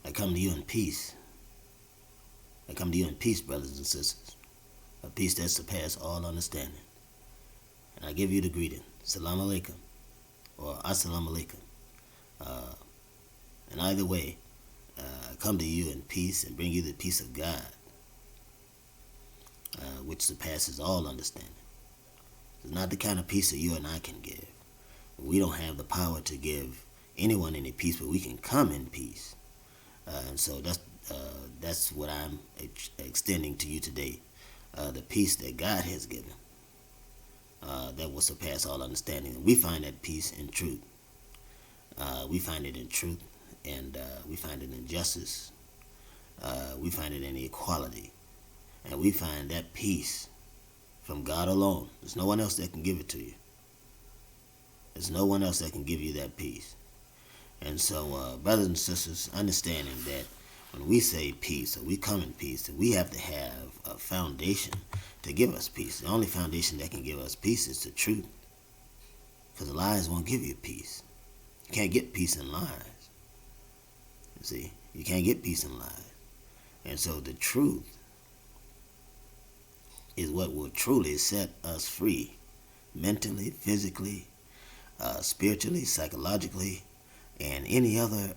I come to you in peace. I come to you in peace, brothers and sisters. A peace that surpasses all understanding. And I give you the greeting, Salam Alaikum, or Assalamu Alaikum. And either way, I come to you in peace and bring you the peace of God, which surpasses all understanding. It's not the kind of peace that you and I can give. We don't have the power to give anyone any peace, but we can come in peace. And so that's what I'm extending to you today. The peace that God has given, that will surpass all understanding. And we find that peace in truth. We find it in truth, and we find it in justice. We find it in equality. And we find that peace from God alone. There's no one else that can give it to you. There's no one else that can give you that peace. And so, brothers and sisters, understanding that when we say peace, or we come in peace, we have to have a foundation to give us peace. The only foundation that can give us peace is the truth. Because the lies won't give you peace. You can't get peace in lies. You see, you can't get peace in lies. And so the truth is what will truly set us free, mentally, physically, spiritually, psychologically, and any other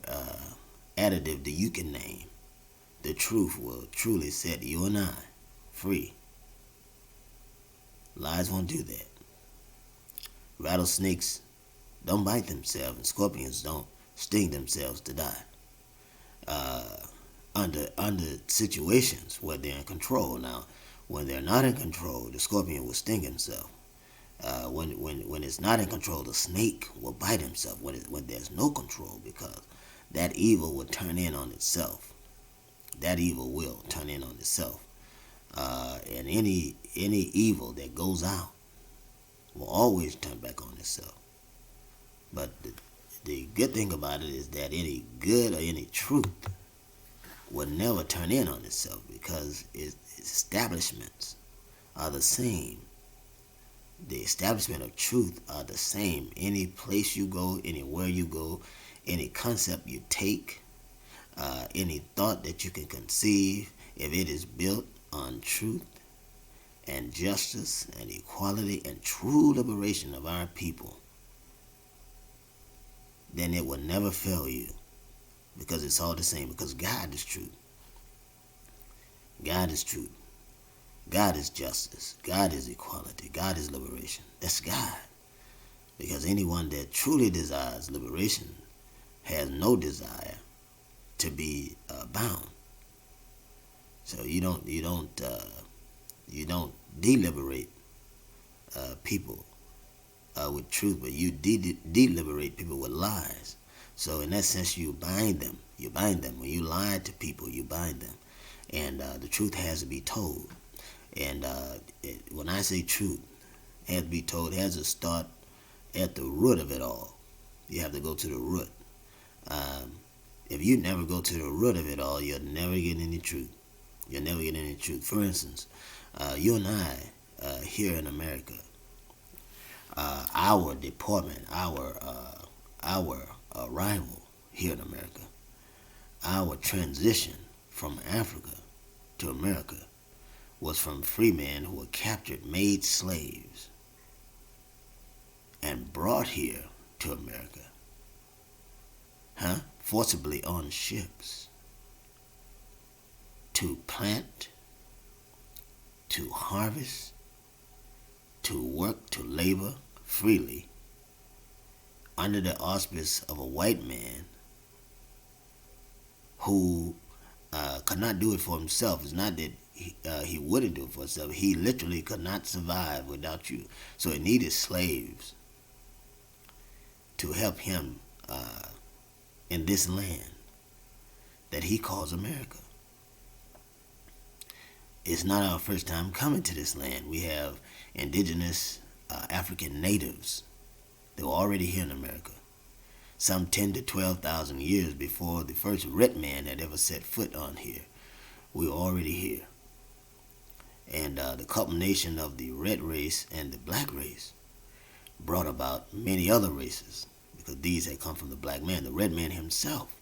additive that you can name. The truth will truly set you and I free. Lies won't do that. Rattlesnakes don't bite themselves, and scorpions don't sting themselves to die. Under situations where they're in control. Now, when they're not in control, the scorpion will sting himself. When it's not in control, the snake will bite himself. When there's no control, because that evil will turn in on itself. That evil will turn in on itself. And any evil that goes out will always turn back on itself. But the good thing about it is that any good or any truth will never turn in on itself, because its establishments are the same. The establishment of truth are the same. Any place you go, anywhere you go, any concept you take, any thought that you can conceive, if it is built on truth and justice and equality and true liberation of our people, then it will never fail you, because it's all the same, because God is truth. God is truth. God is justice. God is equality. God is liberation. That's God. Because anyone that truly desires liberation has no desire to be bound. So you don't deliberate people with truth, but you deliberate people with lies. So in that sense, you bind them. You bind them. When you lie to people, you bind them. And the truth has to be told. And when I say truth, it has to be told, it has to start at the root of it all. You have to go to the root. If you never go to the root of it all, you'll never get any truth. You'll never get any truth. For instance, you and I here in America, our deportment, our arrival here in America, our transition from Africa to America was from free men who were captured, made slaves, and brought here to America, forcibly on ships, to plant, to harvest, to work, to labor freely under the auspice of a white man who could not do it for himself. It's not that he wouldn't do it for himself. He literally could not survive without you. So he needed slaves to help him in this land that he calls America. It's not our first time coming to this land. We have indigenous African natives that were already here in America, some 10 to 12,000 years before the first red man had ever set foot on here. We were already here. And the culmination of the red race and the black race brought about many other races, because these had come from the black man. The red man himself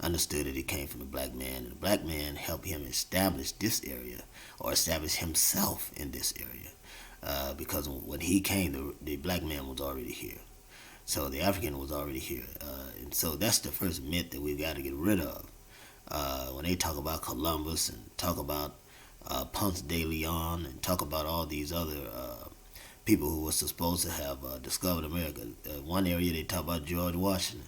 understood that he came from the black man, and the black man helped him establish this area or establish himself in this area. Because when he came, the black man was already here. So the African was already here. And so that's the first myth that we've got to get rid of. When they talk about Columbus and talk about Ponce de Leon and talk about all these other people who were supposed to have discovered America. One area they talk about George Washington.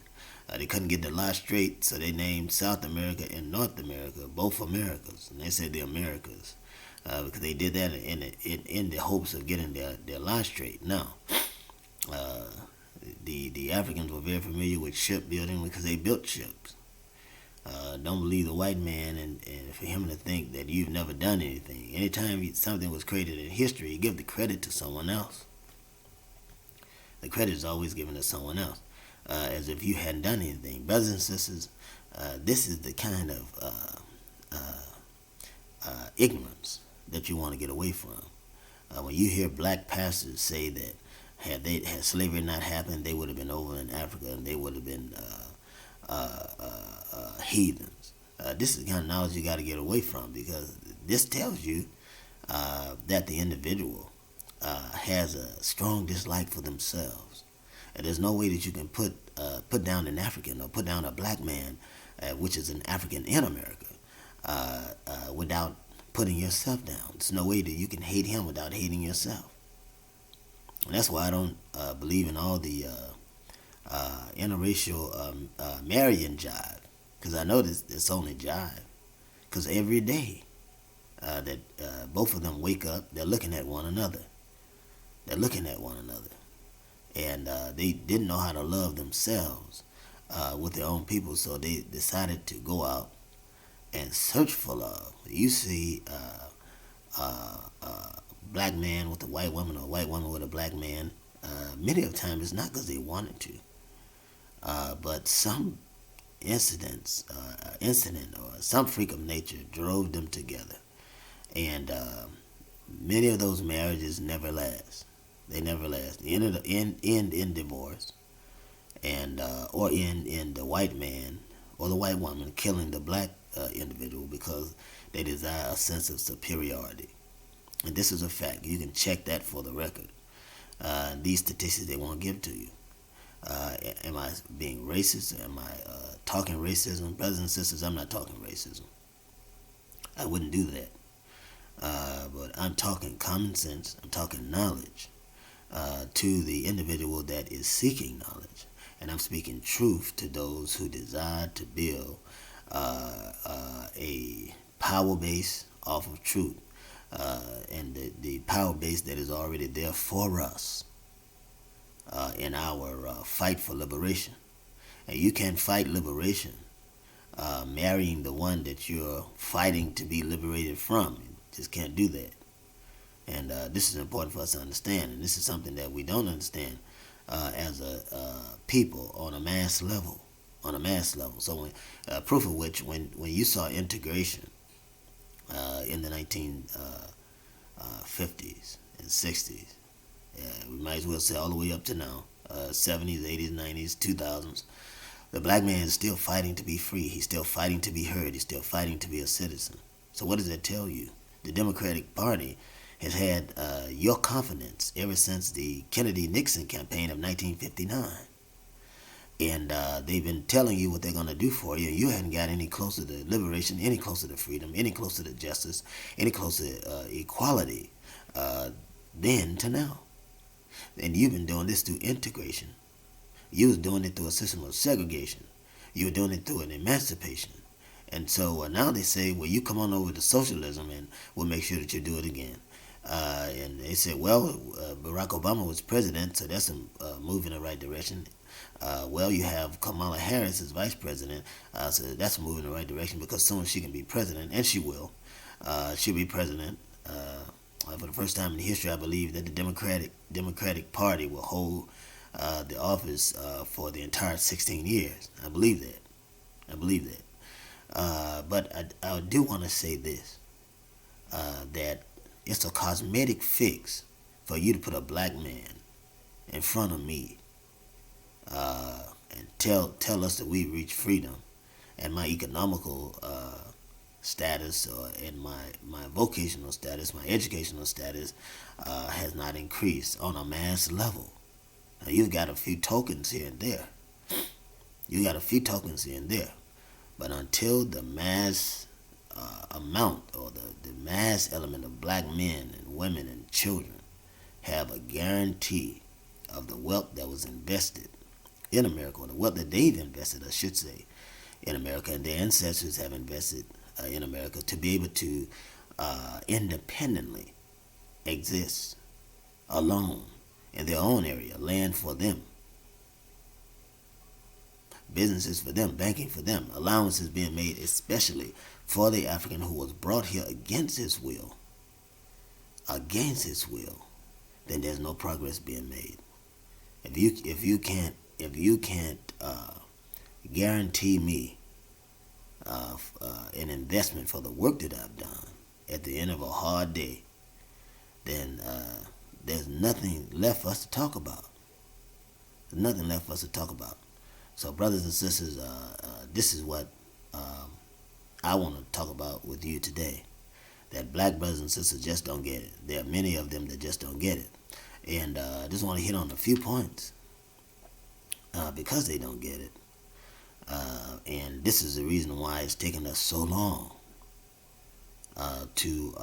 They couldn't get the lie straight, so they named South America and North America both Americas, and they said the Americas because they did that in the hopes of getting their lie straight. Now, the Africans were very familiar with shipbuilding because they built ships. Don't believe the white man and for him to think that you've never done anything. Anytime something was created in history, you give the credit to someone else. The credit is always given to someone else, as if you hadn't done anything. Brothers and sisters, this is the kind of ignorance that you want to get away from. When you hear black pastors say that had slavery not happened, they would have been over in Africa and they would have been heathens. This is the kind of knowledge you got to get away from, because this tells you that the individual has a strong dislike for themselves, and there's no way that you can put down an African or put down a black man, which is an African in America, without putting yourself down. There's no way that you can hate him without hating yourself. And that's why I don't believe in all the interracial marrying jive, because I know it's only jive. Because every day that both of them wake up, they're looking at one another. They're looking at one another. And they didn't know how to love themselves with their own people, so they decided to go out and search for love. You see black man with a white woman or a white woman with a black man, many of the time it's not because they wanted to, but some incident or some freak of nature drove them together, and many of those marriages never last. They never last. They end in divorce, and or end in the white man or the white woman killing the black individual because they desire a sense of superiority. And this is a fact. You can check that for the record. These statistics they won't give to you. Am I being racist? Am I talking racism? Brothers and sisters, I'm not talking racism. I wouldn't do that. But I'm talking common sense. I'm talking knowledge to the individual that is seeking knowledge. And I'm speaking truth to those who desire to build a power base off of truth. And the power base that is already there for us in our fight for liberation. And you can't fight liberation marrying the one that you're fighting to be liberated from. You just can't do that. And this is important for us to understand. And this is something that we don't understand as a people on a mass level. On a mass level. So proof of which, when you saw integration in the 1950s and 60s, we might as well say all the way up to now, 70s, 80s, 90s, 2000s, the black man is still fighting to be free. He's still fighting to be heard. He's still fighting to be a citizen. So what does that tell you? The Democratic Party has had your confidence ever since the Kennedy-Nixon campaign of 1959. And they've been telling you what they're going to do for you. You hadn't got any closer to liberation, any closer to freedom, any closer to justice, any closer to equality then to now. And you've been doing this through integration. You was doing it through a system of segregation. You were doing it through an emancipation. And so now they say, well, you come on over to socialism and we'll make sure that you do it again. And they said, well, Barack Obama was president, so that's a move in the right direction. Well, you have Kamala Harris as vice president, so that's a move in the right direction, because soon she can be president, and she will. She'll be president. For the first time in history, I believe that the Democratic Party will hold the office for the entire 16 years. I believe that. But I do want to say this, that it's a cosmetic fix for you to put a black man in front of me and tell us that we reach freedom, and my economical status, or in my vocational status, my educational status, has not increased on a mass level. Now, you've got a few tokens here and there. You got a few tokens here and there. But until the mass amount, or the mass element of black men and women and children have a guarantee of the wealth that was invested in America, or the wealth that they've invested, I should say, in America, and their ancestors have invested in America, to be able to independently exist alone in their own area, land for them, businesses for them, banking for them, allowances being made especially for the African who was brought here against his will, then there's no progress being made. If you can't guarantee me an investment for the work that I've done at the end of a hard day, then there's nothing left for us to talk about. There's nothing left for us to talk about. So, brothers and sisters, this is what I want to talk about with you today. That black brothers and sisters just don't get it. There are many of them that just don't get it. And I just want to hit on a few points because they don't get it. And this is the reason why it's taken us so long to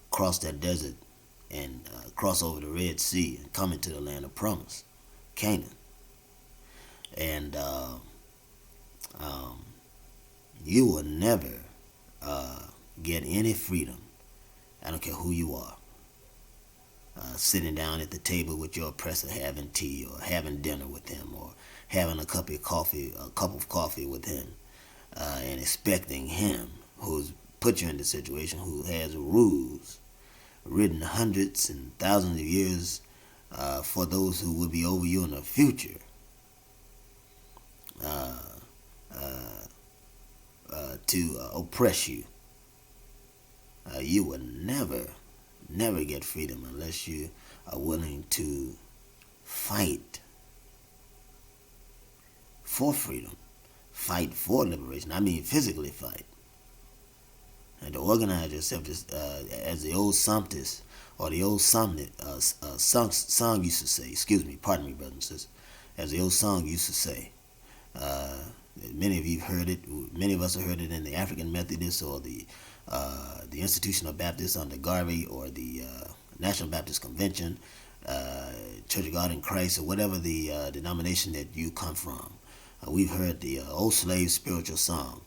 cross that desert and cross over the Red Sea and come into the land of promise, Canaan. And you will never get any freedom. I don't care who you are. Sitting down at the table with your oppressor, having tea or having dinner with him, or having a cup of coffee with him, and expecting him, who's put you in the situation, who has rules written hundreds and thousands of years for those who will be over you in the future, to oppress you. You will never get freedom unless you are willing to fight for freedom, fight for liberation. I mean, physically fight, and to organize yourself, just as the old psalmist or the old song used to say. Excuse me, pardon me, brothers and sisters. As the old song used to say. Many of you heard it. Many of us have heard it in the African Methodist, or the Institutional Baptist under Garvey, or the National Baptist Convention, Church of God in Christ, or whatever the denomination that you come from. We've heard the old slave spiritual song,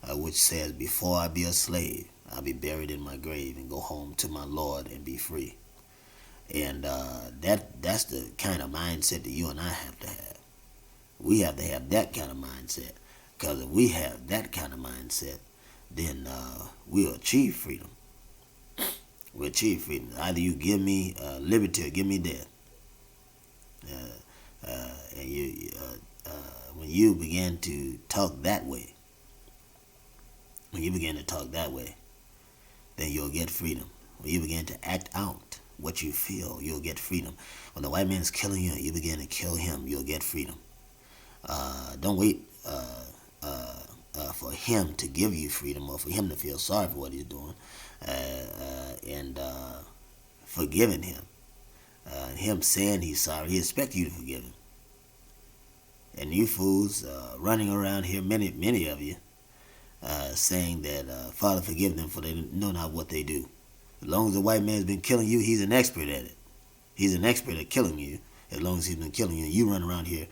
which says, "Before I be a slave, I'll be buried in my grave and go home to my Lord and be free." And that's the kind of mindset that you and I have to have. We have to have that kind of mindset, because if we have that kind of mindset, then we'll achieve freedom. We'll achieve freedom. Either you give me liberty or give me death. When you begin to talk that way, then you'll get freedom. When you begin to act out what you feel, you'll get freedom. When the white man's killing you, you begin to kill him, you'll get freedom. Don't wait for him to give you freedom, or for him to feel sorry for what he's doing, and forgiving him. Him saying he's sorry, he expects you to forgive him. And you fools running around here, many of you, saying that, Father, forgive them, for they know not what they do. As long as the white man's been killing you, he's an expert at it. He's an expert at killing you. As long as he's been killing you, you run around here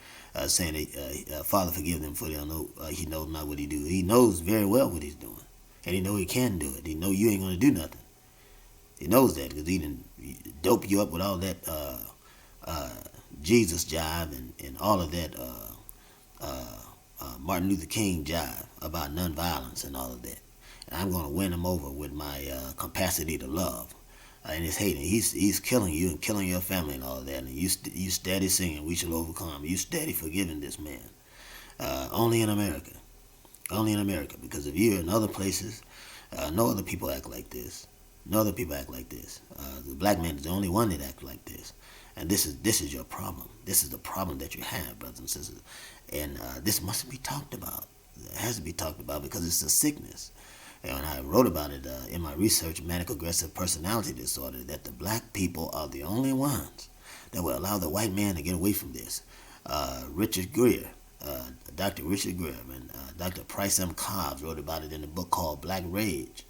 saying that, Father, forgive them, for they don't know, he knows not what he do. He knows very well what he's doing, and he knows he can do it. He knows you ain't going to do nothing. He knows that, because he done dope you up with all that Jesus jive and all of that Martin Luther King jive about nonviolence and all of that. And I'm going to win him over with my capacity to love. And his hate. He's killing you and killing your family and all of that. And you steady singing, "We shall overcome." You steady forgiving this man. Only in America. Only in America. Because if you're in other places, no other people act like this. No other people act like this. The black man is the only one that acts like this. And this is your problem. This is the problem that you have, brothers and sisters. And this must be talked about. It has to be talked about because it's a sickness. And I wrote about it in my research, manic aggressive personality disorder, that the black people are the only ones that will allow the white man to get away from this. Richard Greer, Dr. Richard Greer, and Dr. Price M. Cobbs wrote about it in a book called Black Rage.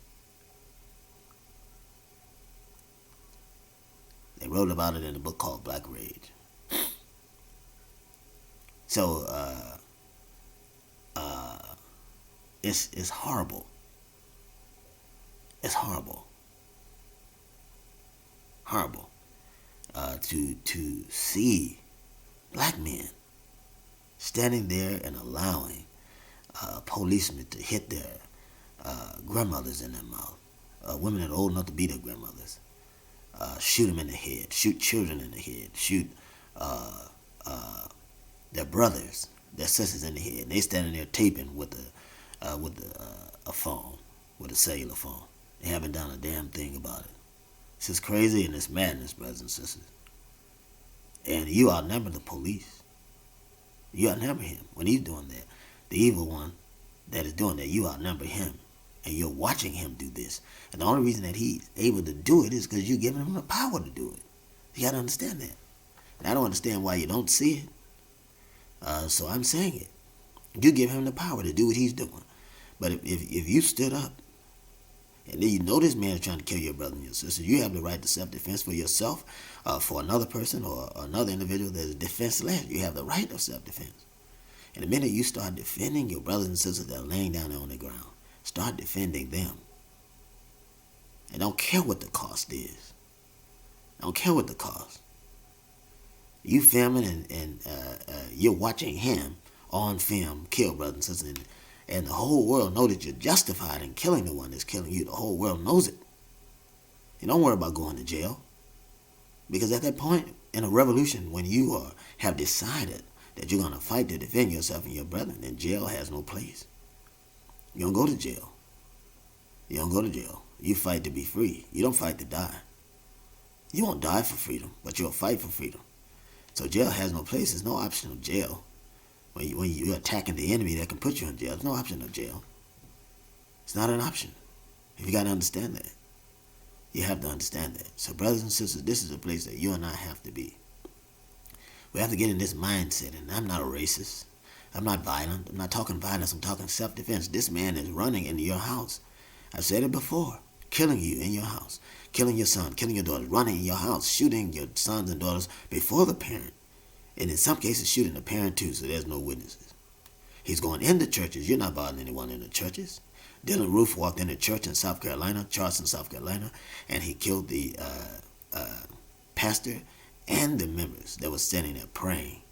They wrote about it in a book called Black Rage. So it's horrible. It's horrible. Horrible to see black men standing there and allowing policemen to hit their grandmothers in their mouth, women that are old enough to be their grandmothers, shoot them in the head, shoot children in the head, shoot their brothers, their sisters in the head. And they standing there taping with a phone, with a cellular phone. They haven't done a damn thing about it. It's just crazy and it's madness, brothers and sisters. And you outnumber the police. You outnumber him when he's doing that. The evil one that is doing that, you outnumber him. And you're watching him do this. And the only reason that he's able to do it is because you're giving him the power to do it. You got to understand that. And I don't understand why you don't see it. So I'm saying it. You give him the power to do what he's doing. But if you stood up, and then you know this man is trying to kill your brother and your sister, you have the right to self-defense for yourself, for another person or another individual that is defenseless. You have the right of self-defense. And the minute you start defending your brothers and sisters that are laying down there on the ground, start defending them. And don't care what the cost is. Don't care what the cost. You filming and you're watching him on film kill brothers and sisters, and the whole world know that you're justified in killing the one that's killing you. The whole world knows it. You don't worry about going to jail. Because at that point in a revolution, when you have decided that you're going to fight to defend yourself and your brethren, then jail has no place. You don't go to jail. You don't go to jail. You fight to be free. You don't fight to die. You won't die for freedom, but you'll fight for freedom. So jail has no place. There's no option of jail. When you're attacking the enemy that can put you in jail, there's no option of jail. It's not an option. You got to understand that. You have to understand that. So brothers and sisters, this is a place that you and I have to be. We have to get in this mindset. And I'm not a racist. I'm not violent. I'm not talking violence. I'm talking self-defense. This man is running into your house. I've said it before. Killing you in your house. Killing your son. Killing your daughter. Running in your house. Shooting your sons and daughters before the parent. And in some cases, shooting the parent too, so there's no witnesses. He's going into churches. You're not bothering anyone in the churches. Dylan Roof walked into a church in South Carolina, Charleston, South Carolina, and he killed the pastor and the members that were standing there praying.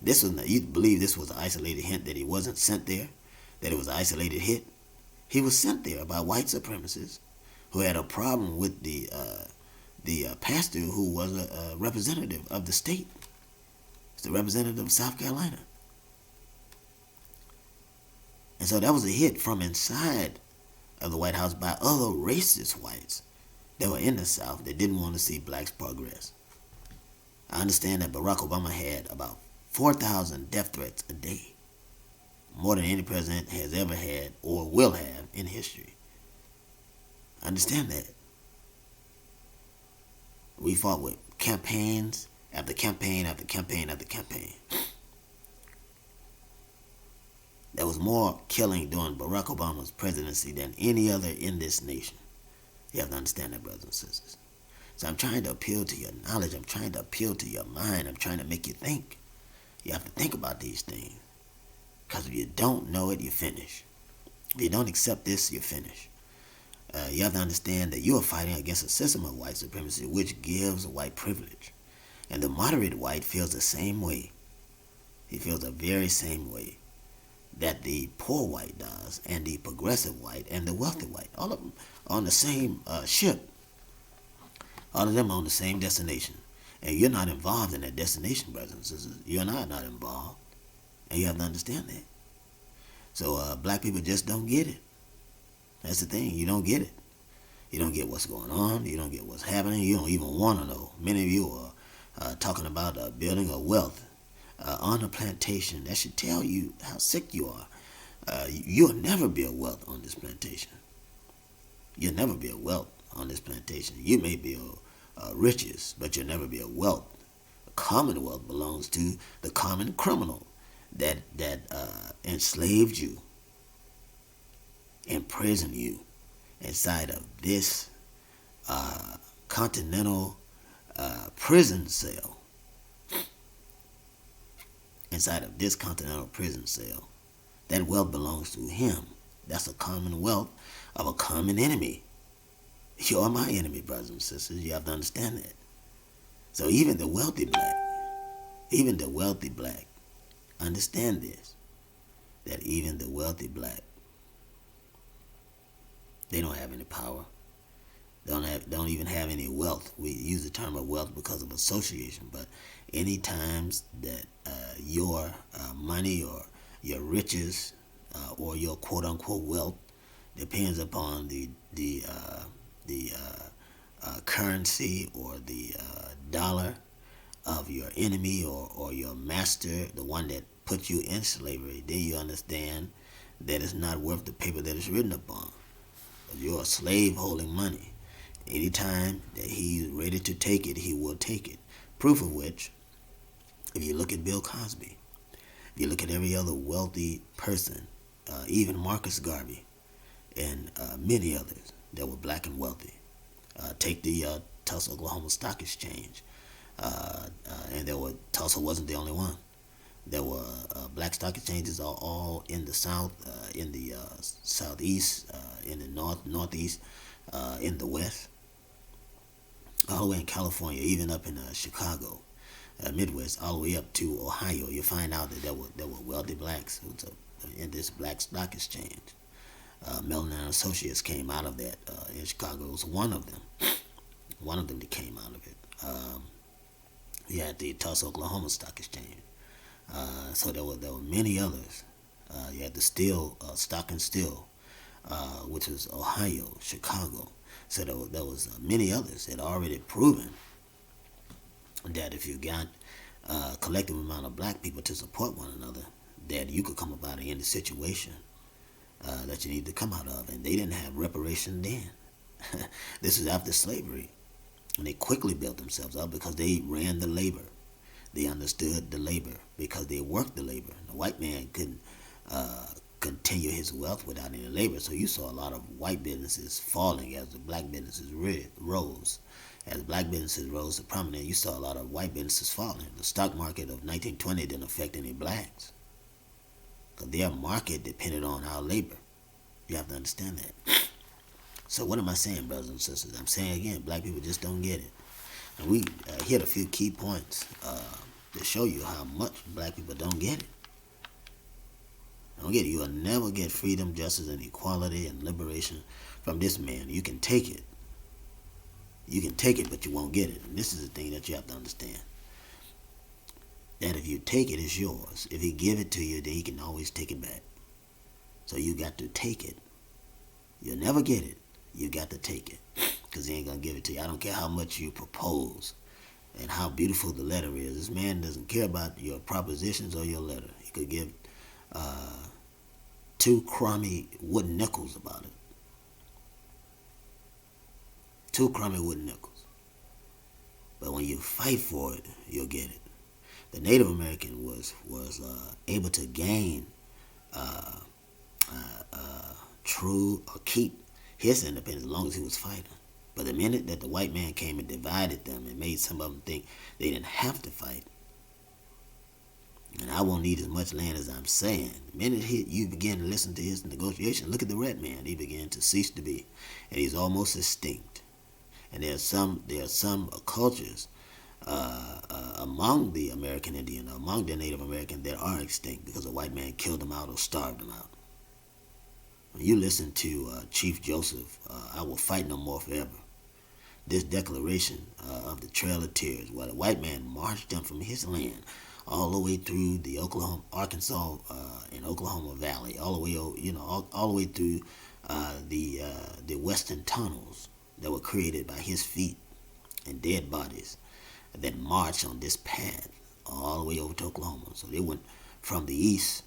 This was, you believe this was an isolated hint that he wasn't sent there, that it was an isolated hit? He was sent there by white supremacists who had a problem with the pastor who was a representative of the state. It's the representative of South Carolina. And so that was a hit from inside of the White House by other racist whites that were in the South that didn't want to see blacks progress. I understand that Barack Obama had about 4,000 death threats a day. More than any president has ever had or will have in history. I understand that. We fought with campaigns after campaign after campaign after campaign. There was more killing during Barack Obama's presidency than any other in this nation. You have to understand that, brothers and sisters. So I'm trying to appeal to your knowledge. I'm trying to appeal to your mind. I'm trying to make you think. You have to think about these things. Because if you don't know it, you finish. If you don't accept this, you finish. You have to understand that you are fighting against a system of white supremacy which gives white privilege. And the moderate white feels the same way. He feels the very same way that the poor white does, and the progressive white, and the wealthy white. All of them on the same ship. All of them on the same destination. And you're not involved in that destination, brothers and sisters. You and I are not involved. And you have to understand that. So black people just don't get it. That's the thing. You don't get it. You don't get what's going on. You don't get what's happening. You don't even want to know. Many of you are talking about building a wealth on a plantation, that should tell you how sick you are. You'll never build wealth on this plantation. You'll never build wealth on this plantation. You may build riches, but you'll never build wealth. Commonwealth belongs to the common criminal that enslaved you, imprisoned you inside of this continental prison cell. Inside of this continental prison cell. That wealth belongs to him. That's a commonwealth of a common enemy. You're my enemy, brothers and sisters. You have to understand that. So even the wealthy black, understand this, that even the wealthy black, they don't have any power. Don't even have any wealth. We use the term of wealth because of association, but any times that your money or your riches or your quote unquote wealth depends upon the currency or the dollar of your enemy or your master, the one that put you in slavery, then you understand that it's not worth the paper that it's written upon. You're a slave holding money. Anytime that he's ready to take it, he will take it. Proof of which, if you look at Bill Cosby, if you look at every other wealthy person, even Marcus Garvey and many others that were black and wealthy, take the Tulsa, Oklahoma Stock Exchange, and Tulsa wasn't the only one. There were black stock exchanges all in the South, in the Southeast, in the Northeast, in the West, all the way in California, even up in Chicago, Midwest, all the way up to Ohio. You find out that there were wealthy blacks in this black stock exchange. Mellon and Associates came out of that in Chicago. It was one of them that came out of it. You had the Tulsa, Oklahoma Stock Exchange. So there were many others. You had the Stock and Steel, which was Ohio, Chicago. So there was many others that already proven that if you got a collective amount of black people to support one another, that you could come up out of any situation that you need to come out of. And they didn't have reparation then. This is after slavery. And they quickly built themselves up because they ran the labor. They understood the labor because they worked the labor. The white man couldn't continue his wealth without any labor. So you saw a lot of white businesses falling as the black businesses rose. As black businesses rose to prominence, you saw a lot of white businesses falling. The stock market of 1920 didn't affect any blacks because their market depended on our labor. You have to understand that. So what am I saying, brothers and sisters? I'm saying again, black people just don't get it. And we hit a few key points to show you how much black people don't get it. Don't get it. You will never get freedom, justice, and equality and liberation from this man. You can take it. You can take it, but you won't get it. And this is the thing that you have to understand. That if you take it, it's yours. If he give it to you, then he can always take it back. So you got to take it. You'll never get it. You got to take it. Because he ain't going to give it to you. I don't care how much you propose and how beautiful the letter is. This man doesn't care about your propositions or your letter. He could give 2 crummy wooden nickels about it. 2 crummy wooden nickels. But when you fight for it, you'll get it. The Native American was able to gain true or keep his independence as long as he was fighting. But the minute that the white man came and divided them and made some of them think they didn't have to fight, and I won't need as much land as I'm saying, the minute you begin to listen to his negotiation, look at the red man. He began to cease to be, and he's almost extinct. And there are some cultures among the American Indian, among the Native American, that are extinct because the white man killed them out or starved them out. When you listen to Chief Joseph, I will fight no more forever. This declaration of the Trail of Tears, where the white man marched them from his land all the way through the Arkansas and Oklahoma Valley, all the way, all the way through the western tunnels that were created by his feet and dead bodies that march on this path all the way over to Oklahoma. So they went from the east,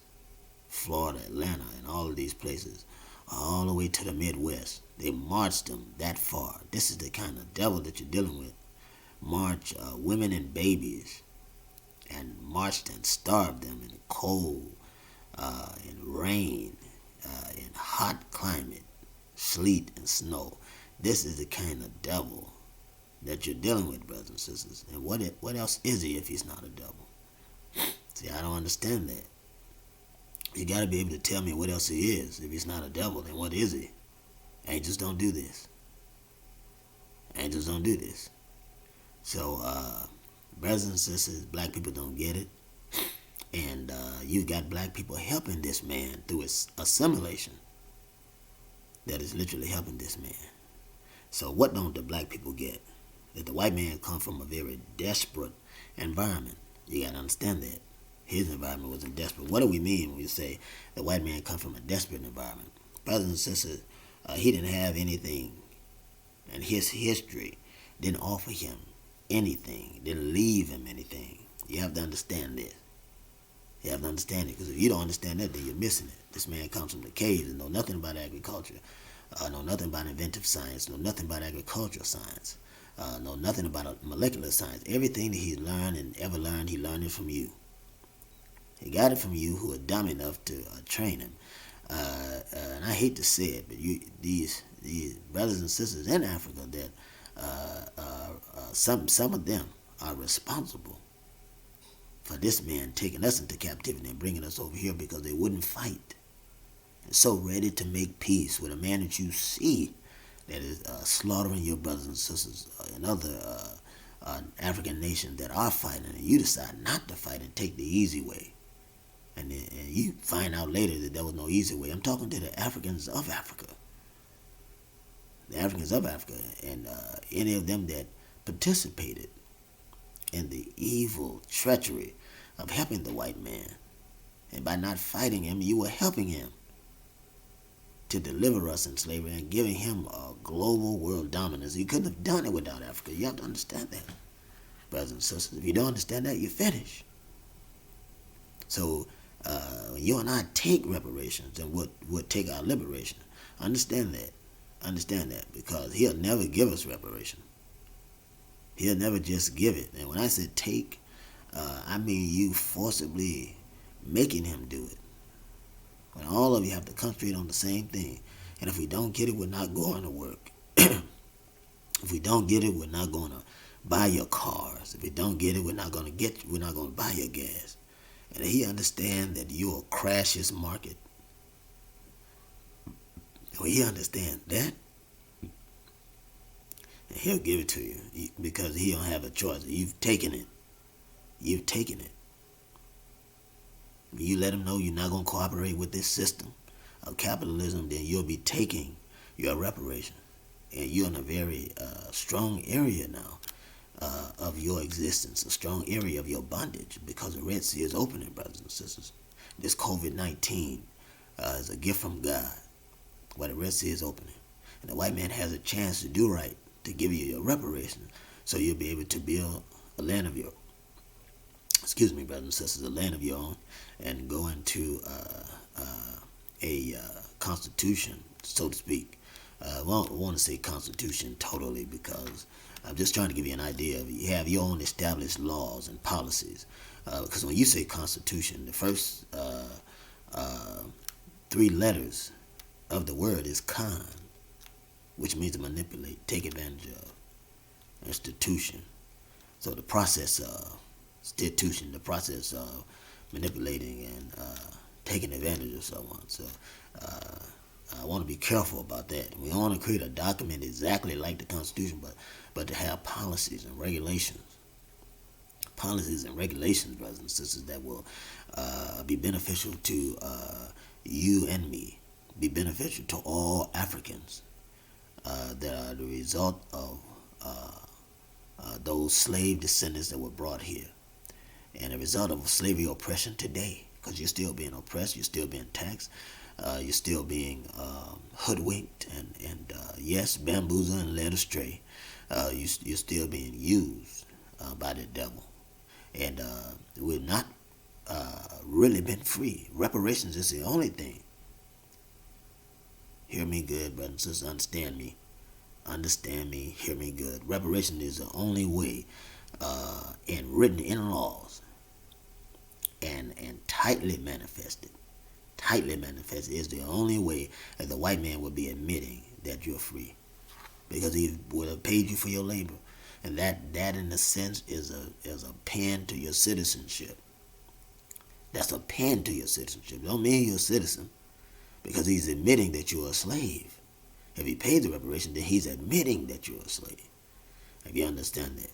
Florida, Atlanta, and all of these places, all the way to the Midwest. They marched them that far. This is the kind of devil that you're dealing with. March women and babies, and marched and starved them in the cold, in rain, in hot climate, sleet and snow. This is the kind of devil that you're dealing with, brothers and sisters. And what else is he if he's not a devil? See, I don't understand that. You got to be able to tell me what else he is. If he's not a devil, then what is he? Angels don't do this. Angels don't do this. So, brothers and sisters, black people don't get it. And you got black people helping this man through his assimilation. That is literally helping this man. So what don't the black people get? That the white man come from a very desperate environment. You got to understand that. His environment wasn't desperate. What do we mean when we say the white man come from a desperate environment? Brothers and sisters, he didn't have anything, and his history didn't offer him anything, didn't leave him anything. You have to understand this. You have to understand it, because if you don't understand that, then you're missing it. This man comes from the caves and know nothing about agriculture, know nothing about inventive science, know nothing about agricultural science, know nothing about molecular science. Everything that he's learned and ever learned, he learned it from you. He got it from you, who are dumb enough to train him. And I hate to say it, but these brothers and sisters in Africa that some of them are responsible for this man taking us into captivity and bringing us over here, because they wouldn't fight. And so ready to make peace with a man that you see that is slaughtering your brothers and sisters in other African nations that are fighting, and you decide not to fight and take the easy way. And you find out later that there was no easy way. I'm talking to the Africans of Africa. The Africans of Africa, and any of them that participated in the evil treachery of helping the white man. And by not fighting him, you were helping him to deliver us in slavery and giving him a global world dominance. He couldn't have done it without Africa. You have to understand that, brothers and sisters. If you don't understand that, you're finished. So when you and I take reparations, and we'll take our liberation. Understand that. Understand that, because he'll never give us reparation. He'll never just give it. And when I say take, I mean you forcibly making him do it. When all of you have to concentrate on the same thing. And if we don't get it, we're not going to work. If we don't get it, we're not going to buy your cars. If we don't get it, we're not going to buy your gas. And he understand that you'll crash his market. When he understand that, and he'll give it to you, because he don't have a choice. You've taken it. You've taken it. When you let him know you're not going to cooperate with this system of capitalism, then you'll be taking your reparation. And you're in a very strong area now of your existence, a strong area of your bondage, because the Red Sea is opening, brothers and sisters. This COVID-19 is a gift from God, where the Red Sea is opening. And the white man has a chance to do right, to give you your reparations, so you'll be able to build a land of your, brothers and sisters, a land of your own, and go into a constitution, so to speak. I want to say constitution totally, because I'm just trying to give you an idea of, you have your own established laws and policies. Because when you say constitution, the first three letters of the word is con, which means to manipulate, take advantage of. Institution. So the process of institution, the process of manipulating and taking advantage of someone. So I want to be careful about that. We don't want to create a document exactly like the Constitution, but to have policies and regulations. Policies and regulations, brothers and sisters, that will be beneficial to you and me, be beneficial to all Africans that are the result of those slave descendants that were brought here, and a result of slavery oppression today, because you're still being oppressed, you're still being taxed, you're still being hoodwinked and yes, bamboozled and led astray. You're still being used by the devil. And we've not really been free. Reparations is the only thing. Hear me good, brothers and sisters. Understand me. Understand me. Hear me good. Reparation is the only way, and written in laws, and tightly manifested. Tightly manifested is the only way that the white man would be admitting that you're free, because he would have paid you for your labor, and that in a sense is a pen to your citizenship. That's a pen to your citizenship. It don't mean you're a citizen, because he's admitting that you're a slave. If he paid the reparation, then he's admitting that you're a slave. If you understand that.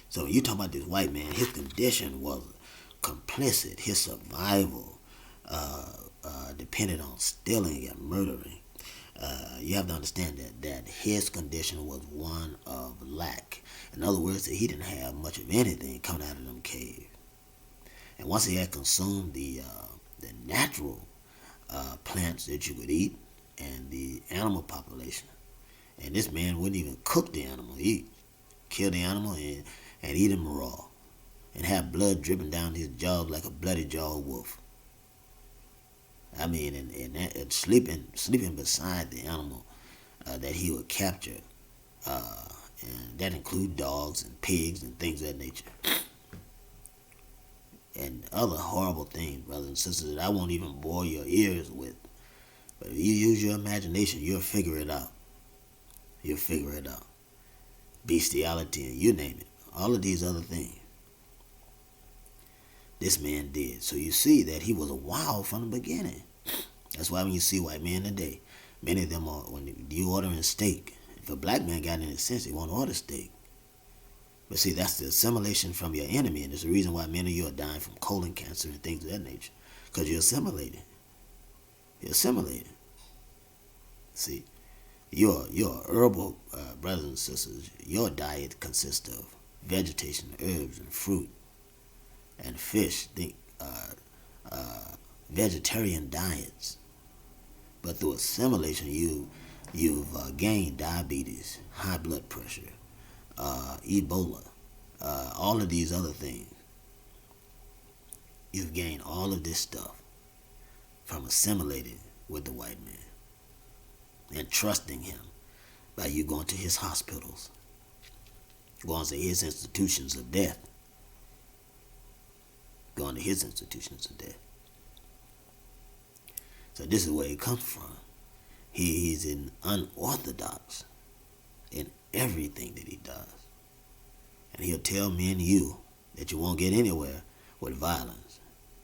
So when you talk about this white man, his condition was complicit. His survival depended on stealing and murdering. You have to understand that his condition was one of lack. In other words, that he didn't have much of anything coming out of them caves. And once he had consumed the natural plants that you could eat and the animal population, and this man wouldn't even cook the animal. He'd kill the animal and eat him raw, and have blood dripping down his jaws like a bloody jawed wolf. I mean, and sleeping beside the animal that he would capture, and that include dogs and pigs and things of that nature, and other horrible things, brothers and sisters, that I won't even bore your ears with. But if you use your imagination, you'll figure it out. You'll figure it out. Bestiality, and you name it. All of these other things. This man did. So you see that he was wild from the beginning. That's why when you see white men today, many of them are, when you ordering steak, if a black man got any sense, he won't order steak. But see, that's the assimilation from your enemy, and it's the reason why many of you are dying from colon cancer and things of that nature. Because you're assimilating. You're assimilating. See, your herbal brothers and sisters, your diet consists of vegetation, herbs, and fruit, and fish. Think vegetarian diets. But through assimilation, you've gained diabetes, high blood pressure, Ebola, all of these other things. You've gained all of this stuff from assimilating with the white man and trusting him by you going to his hospitals, going to his institutions of death, going to his institutions of death. So this is where it comes from. He's unorthodox in everything that he does. And he'll tell me and you that you won't get anywhere with violence.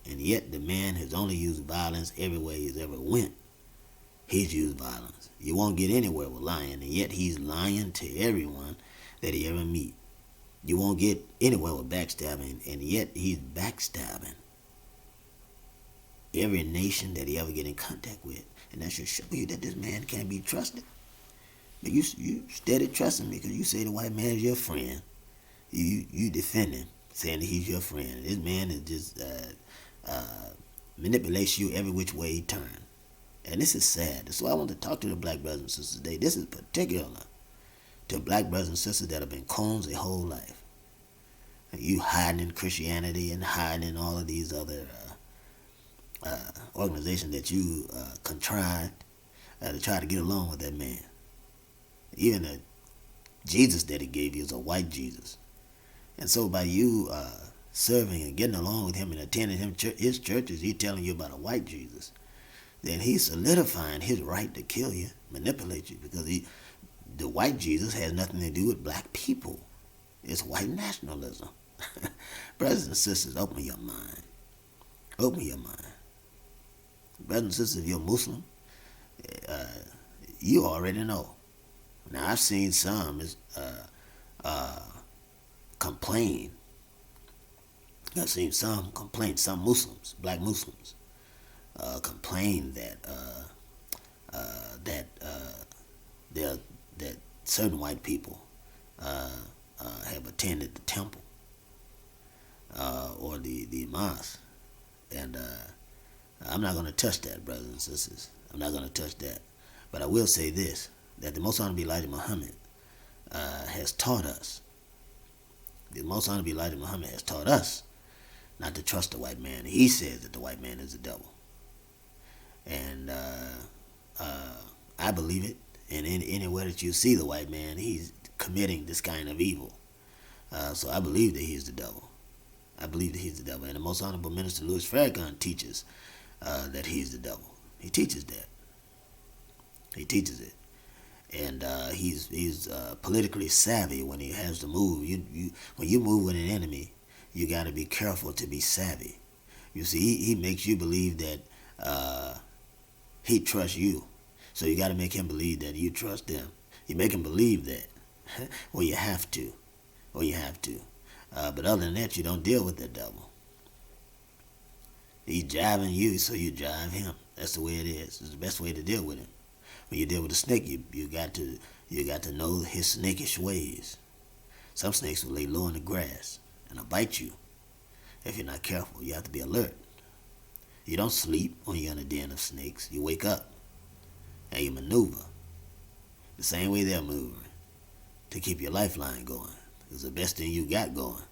And yet the man has only used violence everywhere he's ever went. He's used violence. You won't get anywhere with lying, and yet he's lying to everyone that he ever meet. You won't get anywhere with backstabbing, and yet he's backstabbing every nation that he ever get in contact with. And that should show you that this man can't be trusted. But you steady trusting me because you say the white man is your friend. You defend him, saying that he's your friend. This man is just manipulates you every which way he turns. And this is sad. That's why I want to talk to the black brothers and sisters today. This is particular to black brothers and sisters that have been coons their whole life. You hiding in Christianity and hiding in all of these other organizations that you contrived to try to get along with that man. Even the Jesus that he gave you is a white Jesus. And so by you serving and getting along with him and attending his churches, he's telling you about a white Jesus. Then he's solidifying his right to kill you, manipulate you, because the white Jesus has nothing to do with black people. It's white nationalism. Brothers and sisters, open your mind. Open your mind. Brothers and sisters, if you're Muslim, you already know. Now, I've seen some complain. I've seen some complain, some Muslims, black Muslims, complain that certain white people have attended the temple or the mosque, and I'm not going to touch that, brothers and sisters. I'm not going to touch that, but I will say this: that the Most Honorable Elijah Muhammad has taught us The Most Honorable Elijah Muhammad has taught us not to trust the white man. He says that the white man is the devil. And I believe it. And anywhere that you see the white man, he's committing this kind of evil. So I believe that he's the devil. I believe that he's the devil. And the Most Honorable Minister Louis Farrakhan teaches that he's the devil. He teaches that. He teaches it. And he's politically savvy when he has to move. When you move with an enemy, you got to be careful to be savvy. You see, he makes you believe that he trusts you. So you got to make him believe that you trust them. You make him believe that. Well, you have to. But other than that, you don't deal with the devil. He's jiving you, so you jive him. That's the way it is. It's the best way to deal with him. When you deal with a snake, you got to know his snakish ways. Some snakes will lay low in the grass and will bite you if you're not careful. You have to be alert. You don't sleep when you're in a den of snakes. You wake up and you maneuver the same way they're moving to keep your lifeline going. It's the best thing you got going.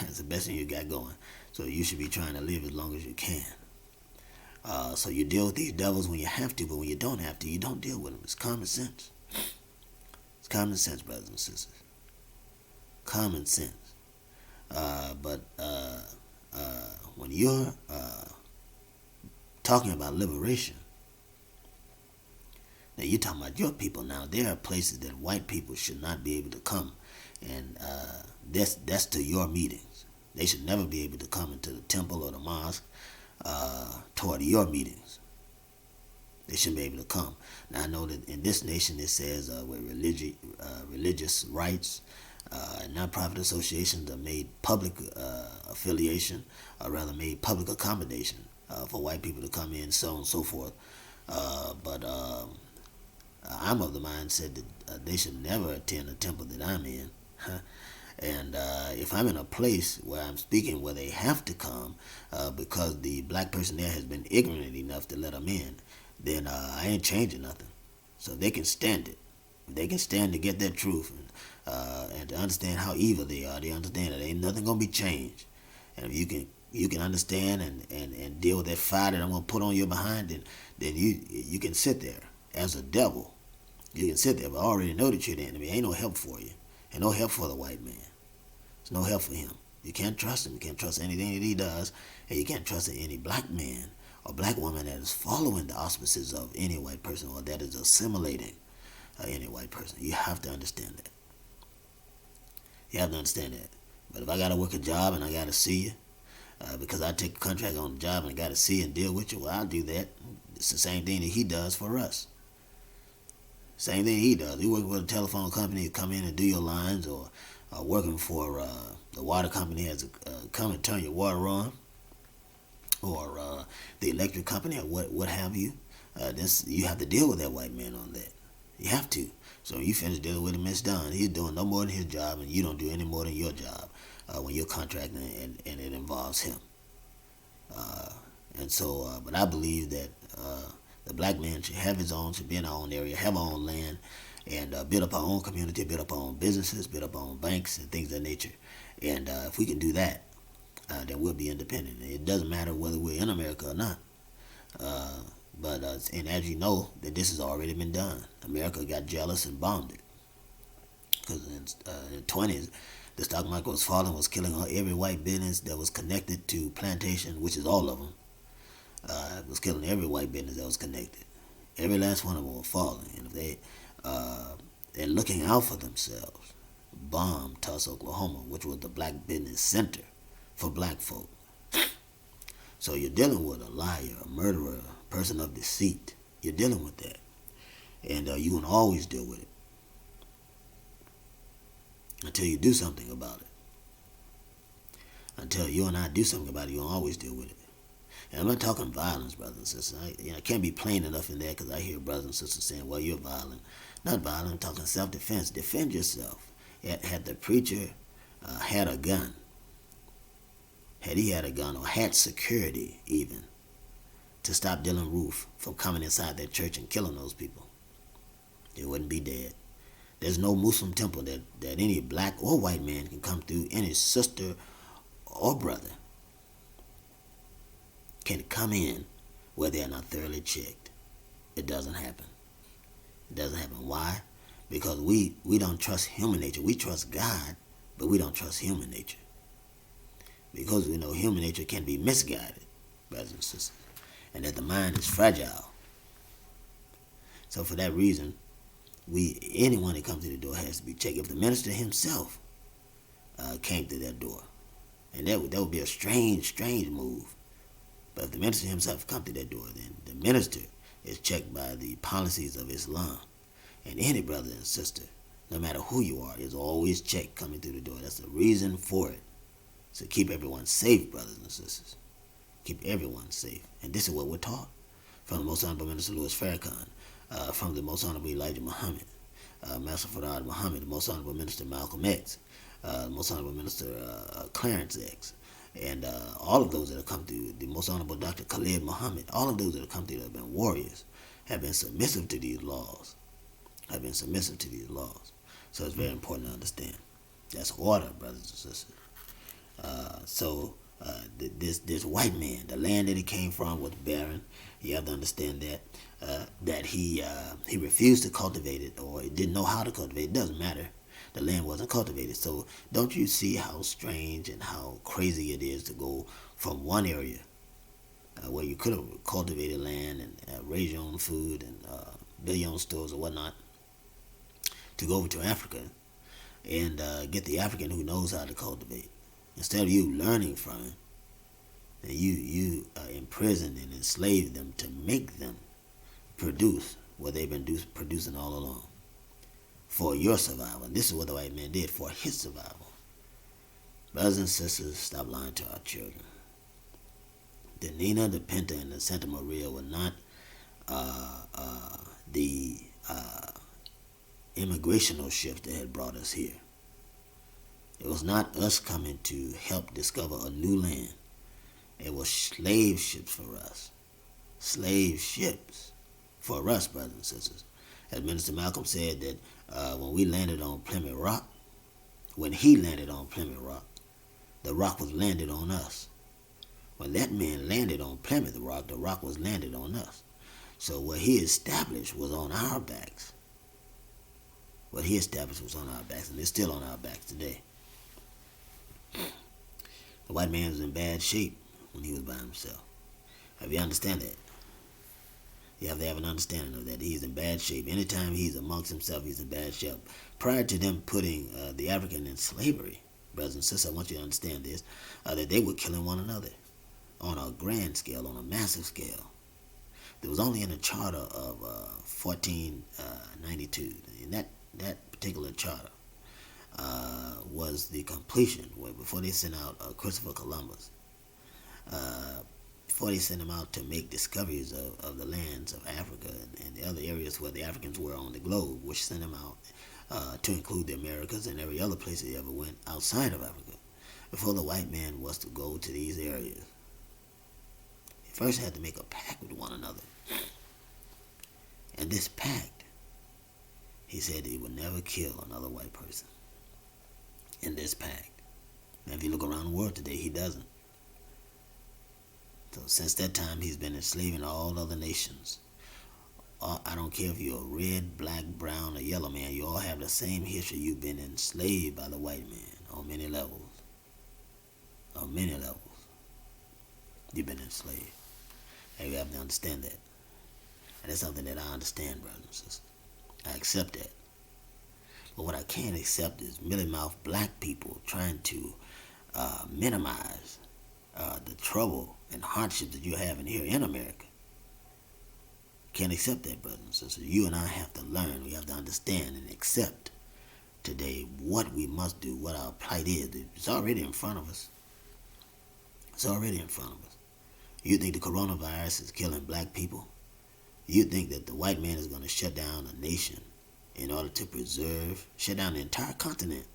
It's the best thing you got going. So you should be trying to live as long as you can. So you deal with these devils when you have to, but when you don't have to, you don't deal with them. It's common sense. It's common sense, brothers and sisters. Common sense. But when you're talking about liberation, now you're talking about your people now. There are places that white people should not be able to come, and that's to your meetings. They should never be able to come into the temple or the mosque toward your meetings. They shouldn't be able to come. Now I know that in this nation it says with religious rights, non-profit associations are made public affiliation, or rather made public accommodation for white people to come in, so on and so forth. But I'm of the mindset that they should never attend a temple that I'm in. And if I'm in a place where I'm speaking where they have to come because the black person there has been ignorant enough to let them in, then I ain't changing nothing. So if they can stand it. If they can stand to get that truth and to understand how evil they are, they understand that ain't nothing going to be changed. And if you can understand and deal with that fire that I'm going to put on your behind, then you can sit there as a devil. You can sit there, but I already know that you're the enemy. Ain't no help for you. Ain't no help for the white man. There's no help for him. You can't trust him. You can't trust anything that he does. And you can't trust any black man or black woman that is following the auspices of any white person or that is assimilating any white person. You have to understand that. You have to understand that. But if I got to work a job and I got to see you, because I take a contract on the job and I got to see and deal with you, well, I'll do that. It's the same thing that he does for us. Same thing he does. You work with a telephone company to come in and do your lines, or working for the water company has to come and turn your water on, or the electric company, or what have you. You have to deal with that white man on that. You have to. So when you finish dealing with him, it's done. He's doing no more than his job, and you don't do any more than your job when you're contracting and it involves him. But I believe that the black man should have his own, should be in our own area, have our own land, and build up our own community, build up our own businesses, build up our own banks and things of that nature. And if we can do that, then we'll be independent. It doesn't matter whether we're in America or not. And as you know, that this has already been done. America got jealous and bombed it. Because in the 20s, the stock market was falling, was killing every white business that was connected to plantation, which is all of them. It was killing every white business that was connected. Every last one of them were falling. And if they're looking out for themselves, bombed Tulsa, Oklahoma, which was the black business center for black folk. So you're dealing with a liar, a murderer, a person of deceit. You're dealing with that. And you're going to always deal with it until you do something about it. Until you and I do something about it, you're going to always deal with it. And I'm not talking violence, brothers and sisters. I can't be plain enough in there because I hear brothers and sisters saying, well, you're violent. Not violent, I'm talking self-defense. Defend yourself. Had the preacher had a gun, had he had a gun or had security even to stop Dylan Roof from coming inside that church and killing those people, they wouldn't be dead. There's no Muslim temple that any black or white man can come through, any sister or brother can come in where they're not thoroughly checked. It doesn't happen. It doesn't happen. Why? Because we don't trust human nature. We trust God, but we don't trust human nature. Because we know human nature can be misguided, brothers and sisters, and that the mind is fragile. So for that reason, anyone that comes to the door has to be checked. If the minister himself came through that door, and that would be a strange move. But if the minister himself come through that door, then the minister is checked by the policies of Islam. And any brother and sister, no matter who you are, is always checked coming through the door. That's the reason for it. So keep everyone safe, brothers and sisters. Keep everyone safe. And this is what we're taught from the Most Honorable Minister Louis Farrakhan, from the Most Honorable Elijah Muhammad, Master Farad Muhammad, the Most Honorable Minister Malcolm X, Most Honorable Minister Clarence X, and all of those that have come through, the Most Honorable Dr. Khalid Muhammad, all of those that have come through that have been warriors, have been submissive to these laws. So it's very important to understand. That's order, brothers and sisters. This white man, the land that he came from was barren. You have to understand that he refused to cultivate it, or he didn't know how to cultivate it. It doesn't matter. The land wasn't cultivated. So don't you see how strange and how crazy it is to go from one area where you could have cultivated land and raised your own food and build your own stores or whatnot, to go over to Africa and get the African who knows how to cultivate. Instead of you learning from him, and you imprisoned and enslaved them to make them produce what they've been producing all along for your survival. And this is what the white man did for his survival. Brothers and sisters, stop lying to our children. The Nina, the Pinta, and the Santa Maria were not the immigrational ships that had brought us here. It was not us coming to help discover a new land. It was slave ships for us. Slave ships for us, brothers and sisters. As Minister Malcolm said, that when we landed on Plymouth Rock, when he landed on Plymouth Rock, the rock was landed on us. When that man landed on Plymouth Rock, the rock was landed on us. So what he established was on our backs. What he established was on our backs, and it's still on our backs today. The white man was in bad shape when he was by himself. Have you understand that? You have to have an understanding of that. He's in bad shape. Anytime he's amongst himself, he's in bad shape. Prior to them putting the African in slavery, brothers and sisters, I want you to understand this, that they were killing one another on a grand scale, on a massive scale. There was only in the charter of 1492, and that particular charter was the completion, before they sent out Christopher Columbus, before they sent him out to make discoveries of the lands of Africa and the other areas where the Africans were on the globe, which sent him out to include the Americas and every other place he ever went outside of Africa. Before the white man was to go to these areas, he first had to make a pact with one another. And this pact, he said that he would never kill another white person. In this pact. Now, if you look around the world today, he doesn't. So since that time, he's been enslaving all other nations. I don't care if you're a red, black, brown, or yellow man. You all have the same history. You've been enslaved by the white man on many levels. On many levels. You've been enslaved. And you have to understand that. And that's something that I understand, brothers and sisters. I accept that. But what I can't accept is mealy-mouthed black people trying to minimize the trouble and hardship that you're having here in America. Can't accept that, brothers and sisters. You and I have to learn. We have to understand and accept today what we must do, what our plight is. It's already in front of us. It's already in front of us. You think the coronavirus is killing black people? You think that the white man is going to shut down a nation in order to shut down the entire continent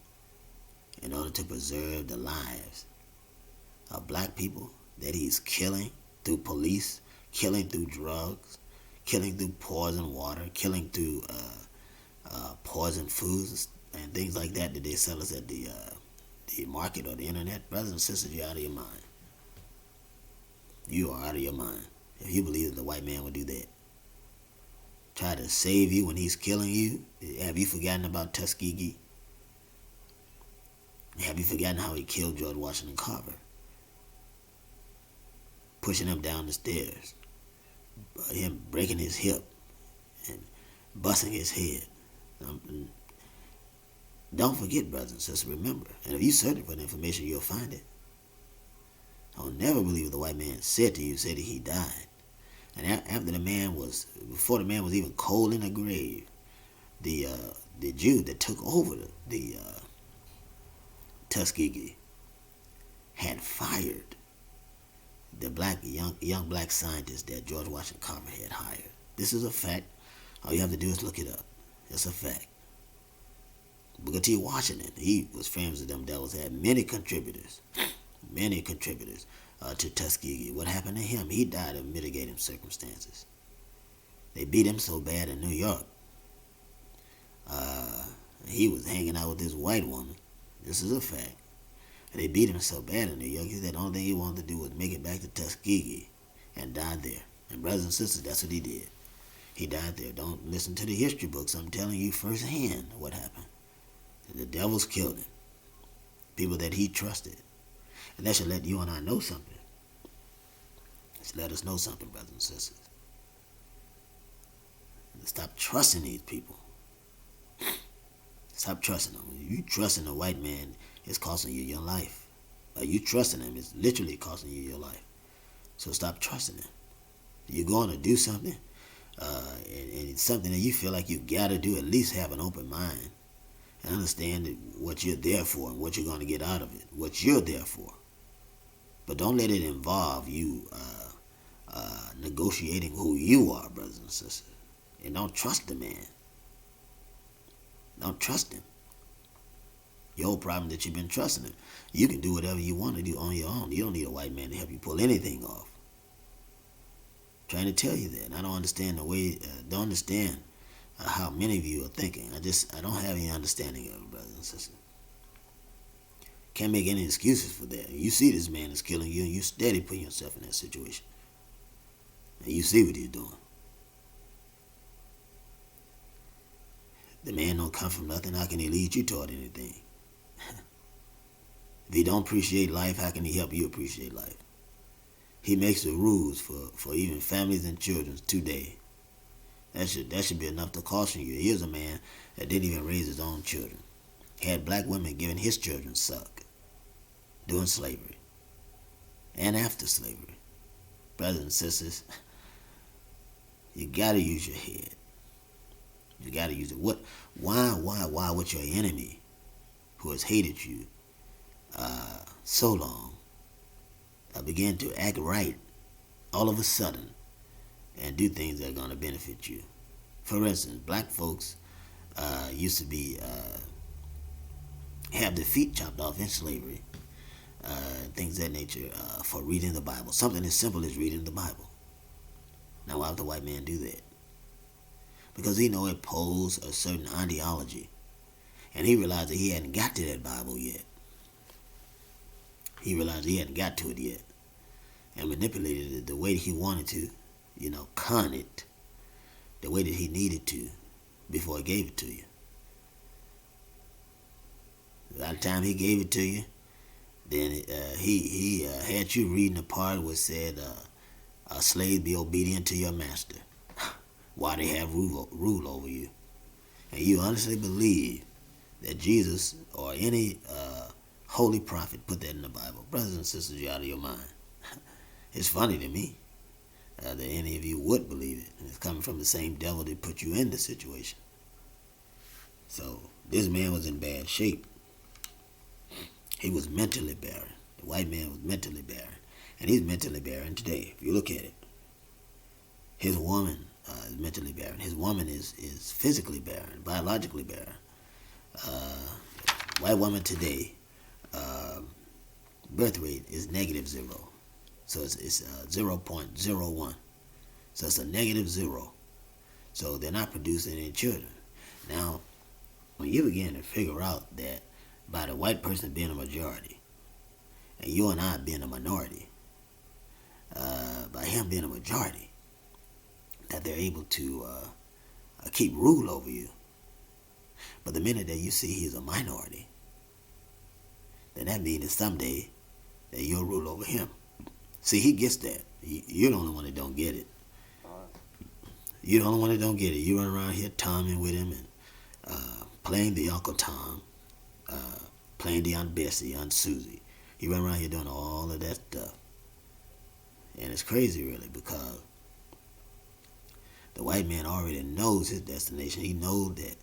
in order to preserve the lives of black people that he's killing through police, killing through drugs, killing through poison water, killing through poison foods and things like that they sell us at the market or the internet. Brothers and sisters, you're out of your mind. You are out of your mind if you believe that the white man would do that. Try to save you when he's killing you. Have you forgotten about Tuskegee? Have you forgotten how he killed George Washington Carver? Pushing him down the stairs, him breaking his hip and busting his head. Don't forget, brothers and sisters, remember. And if you search for the information, you'll find it. I'll never believe what the white man said to you, said that he died. And before the man was even cold in the grave, the Jew that took over the Tuskegee had fired the young black scientist that George Washington Carver had hired. This is a fact. All you have to do is look it up. It's a fact. Booker T. Washington, he was famous with them devils, had many contributors to Tuskegee. What happened to him? He died of mitigating circumstances. They beat him so bad in New York. He was hanging out with this white woman. This is a fact. They beat him so bad in New York, he said the only thing he wanted to do was make it back to Tuskegee and died there. And brothers and sisters, that's what he did. He died there. Don't listen to the history books. I'm telling you firsthand what happened. The devils killed him. People that he trusted. And that should let you and I know something. It should let us know something, brothers and sisters. Stop trusting these people. Stop trusting them. If you trusting a white man, it's costing you your life. You trusting him is literally costing you your life. So stop trusting him. You're going to do something, and it's something that you feel like you got to do. At least have an open mind and understand what you're there for and what you're going to get out of it. What you're there for. But don't let it involve you negotiating who you are, brothers and sisters. And don't trust the man. Don't trust him. Your whole problem that you've been trusting him. You can do whatever you want to do on your own. You don't need a white man to help you pull anything off. I'm trying to tell you that. And I don't understand how many of you are thinking. I don't have any understanding of it, brothers and sisters. Can't make any excuses for that. You see this man is killing you, and you steady putting yourself in that situation. And you see what he's doing. The man don't come from nothing. How can he lead you toward anything? If he don't appreciate life, how can he help you appreciate life? He makes the rules for even families and children today. That should be enough to caution you. Here's a man that didn't even raise his own children. Had black women giving his children suck. During slavery. And after slavery. Brothers and sisters, you gotta use your head. You gotta use it. Why would your enemy, who has hated you so long, begin to act right all of a sudden and do things that are gonna benefit you? For instance, black folks used to have their feet chopped off in slavery, things of that nature, for reading the Bible. Something as simple as reading the Bible. Now, why would the white man do that? Because he know it posed a certain ideology. And he realized that he hadn't got to that Bible yet. He realized he hadn't got to it yet. And manipulated it the way he wanted to, con it the way that he needed to before he gave it to you. By the time he gave it to you, then he had you reading the part where it said, slaves be obedient to your master while they have rule over you. And you honestly believe that Jesus or any holy prophet put that in the Bible. Brothers and sisters, you're out of your mind. It's funny to me that any of you would believe it. And it's coming from the same devil that put you in the situation. So this man was in bad shape. He was mentally barren. The white man was mentally barren. And he's mentally barren today, if you look at it. His woman is mentally barren. His woman is physically barren, biologically barren. White woman today, birth rate is -0. So it's 0.01. So it's a -0. So they're not producing any children. Now, when you begin to figure out that by the white person being a majority and you and I being a minority, by him being a majority, that they're able to keep rule over you. But the minute that you see he's a minority, then that means that someday that you'll rule over him. See, he gets that. You're the only one that don't get it. You're the only one that don't get it. You run around here tomming with him and playing the Uncle Tom, playing the Aunt Bessie, Aunt Susie. You run around here doing all of that stuff. And it's crazy, really, because the white man already knows his destination. He knows that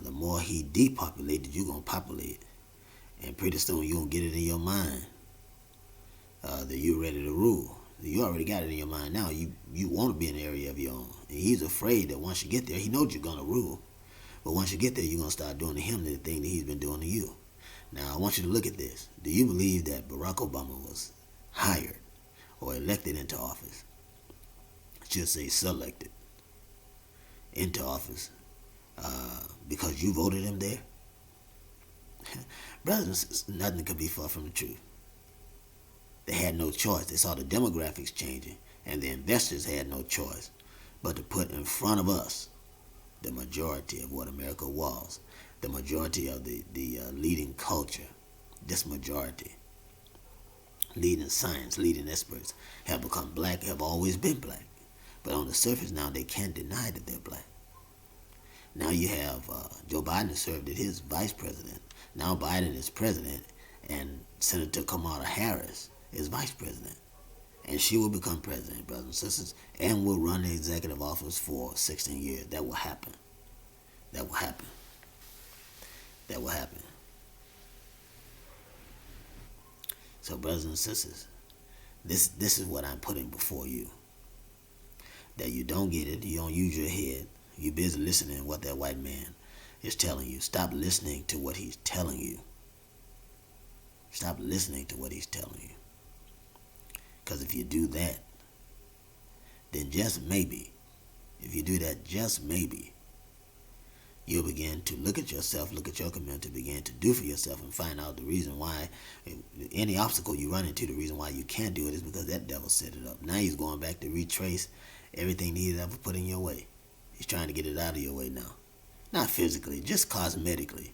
the more he depopulated, you're going to populate. And pretty soon you're going to get it in your mind that you're ready to rule. You already got it in your mind now. You want to be in an area of your own. And he's afraid that once you get there, he knows you're going to rule. But once you get there, you're going to start doing to him the thing that he's been doing to you. Now, I want you to look at this. Do you believe that Barack Obama was hired or elected into office? I should say selected into office because you voted him there? Brothers and sisters, nothing could be far from the truth. They had no choice. They saw the demographics changing, and the investors had no choice but to put in front of us the majority of what America was, the majority of the leading culture. This majority, leading science, leading experts, have become black, have always been black. But on the surface now, they can't deny that they're black. Now you have Joe Biden served as his vice president. Now Biden is president, and Senator Kamala Harris is vice president. And she will become president, brothers and sisters, and will run the executive office for 16 years. That will happen. That will happen. That will happen. So, brothers and sisters, this is what I'm putting before you. That you don't get it, you don't use your head, you're busy listening to what that white man is telling you. Stop listening to what he's telling you. Stop listening to what he's telling you. Because if you do that, then just maybe, if you do that, just maybe, you'll begin to look at yourself, look at your community, begin to do for yourself and find out the reason why, any obstacle you run into, the reason why you can't do it is because that devil set it up. Now he's going back to retrace everything that he's ever put in your way. He's trying to get it out of your way now. Not physically, just cosmetically.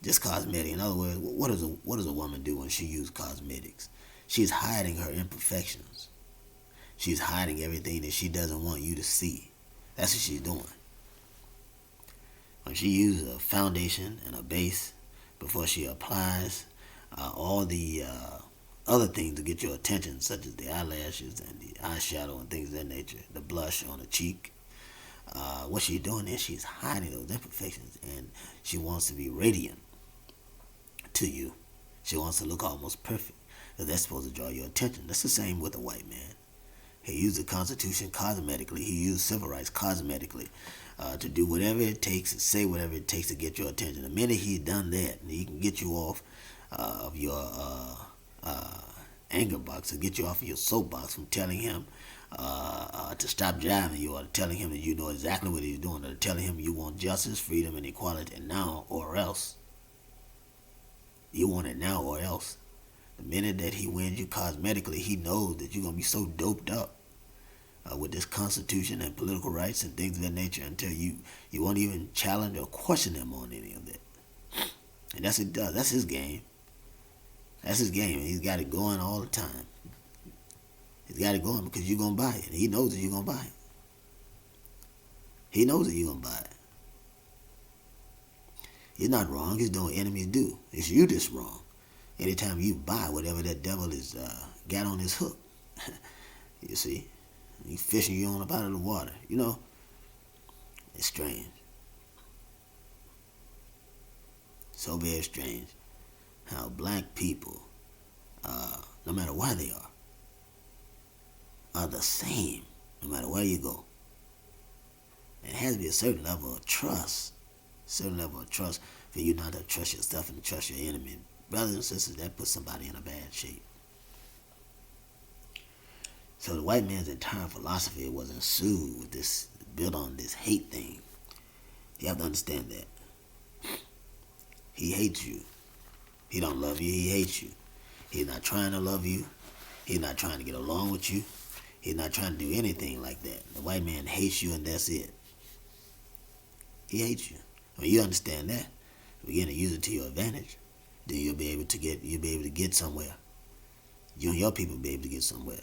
Just cosmetic. In other words, what does a woman do when she uses cosmetics? She's hiding her imperfections. She's hiding everything that she doesn't want you to see. That's what she's doing. When she uses a foundation and a base before she applies all the other things to get your attention, such as the eyelashes and the eyeshadow and things of that nature, the blush on the cheek, what she's doing is she's hiding those imperfections, and she wants to be radiant to you. She wants to look almost perfect, because that's supposed to draw your attention. That's the same with a white man. He used the Constitution cosmetically. He used civil rights cosmetically to do whatever it takes, to say whatever it takes to get your attention. The minute he's done that, he can get you off of your anger box, or get you off of your soapbox from telling him to stop jiving you, or telling him that you know exactly what he's doing, or telling him you want justice, freedom, and equality now or else. You want it now or else. The minute that he wins you cosmetically, he knows that you're going to be so doped up with this Constitution and political rights and things of that nature until you won't even challenge or question him on any of that. And that's what he does. That's his game. That's his game, and he's got it going all the time. He's got it going because you're going to buy it. He knows that you're going to buy it. He knows that you're going to buy it. He's not wrong. He's doing what enemies do. It's you that's wrong. Anytime you buy whatever that devil is got on his hook, you see, he's fishing you on up out of the water. It's strange. So very strange how black people, no matter where they are the same, no matter where you go. And it has to be a certain level of trust. For you not to trust yourself and trust your enemy. Brothers and sisters, that puts somebody in a bad shape. So the white man's entire philosophy was ensued with this, built on this hate thing. You have to understand that. He hates you. He don't love you. He hates you. He's not trying to love you. He's not trying to get along with you. He's not trying to do anything like that. The white man hates you, and that's it. He hates you. When you understand that, begin to use it to your advantage, then you'll be able to get somewhere. You and your people will be able to get somewhere.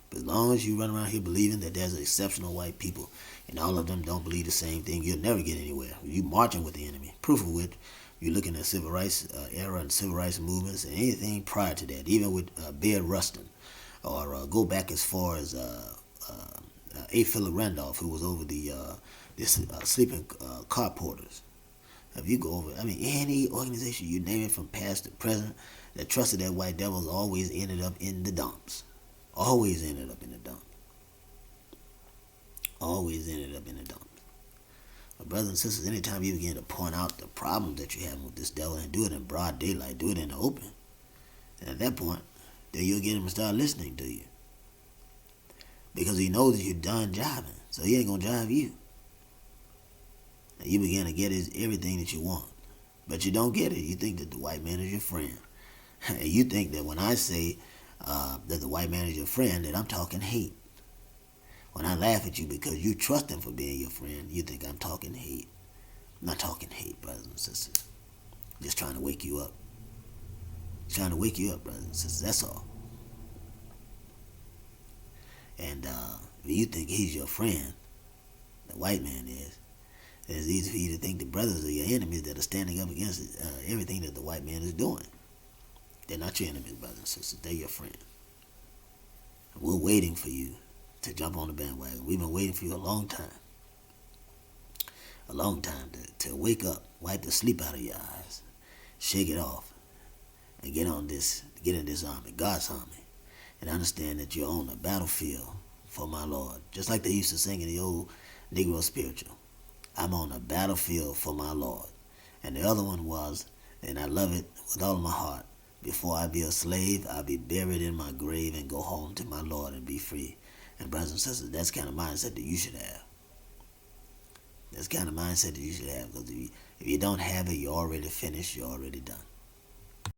But as long as you run around here believing that there's exceptional white people and all of them don't believe the same thing, you'll never get anywhere. You marching with the enemy. Proof of which, you're looking at civil rights era and civil rights movements and anything prior to that, even with Beard Rustin, or go back as far as A. Philip Randolph, who was over the sleeping car porters. If you go over, any organization you name it from past to present that trusted that white devils always ended up in the dumps. Always ended up in the dumps. Always ended up in the dumps. But brothers and sisters, anytime you begin to point out the problems that you're having with this devil and do it in broad daylight, do it in the open, and at that point, then you'll get him to start listening to you. Because he knows that you're done jiving, so he ain't going to jive you. And you begin to get everything that you want. But you don't get it. You think that the white man is your friend. And you think that when I say that the white man is your friend, that I'm talking hate. When I laugh at you because you trust him for being your friend, you think I'm talking hate. I'm not talking hate, brothers and sisters. I'm just trying to wake you up. Trying to wake you up, brothers and sisters. That's all. And if you think he's your friend, the white man is, it's easy for you to think the brothers are your enemies that are standing up against everything that the white man is doing. They're not your enemies, brothers and sisters. They're your friend. We're waiting for you to jump on the bandwagon. We've been waiting for you a long time. A long time to wake up, wipe the sleep out of your eyes, shake it off, and get in this army, God's army, and understand that you're on the battlefield for my Lord. Just like they used to sing in the old Negro spiritual. I'm on a battlefield for my Lord. And the other one was, and I love it with all of my heart, before I be a slave, I'll be buried in my grave and go home to my Lord and be free. And brothers and sisters, that's the kind of mindset that you should have. That's the kind of mindset that you should have. Because if you don't have it, you're already finished, you're already done.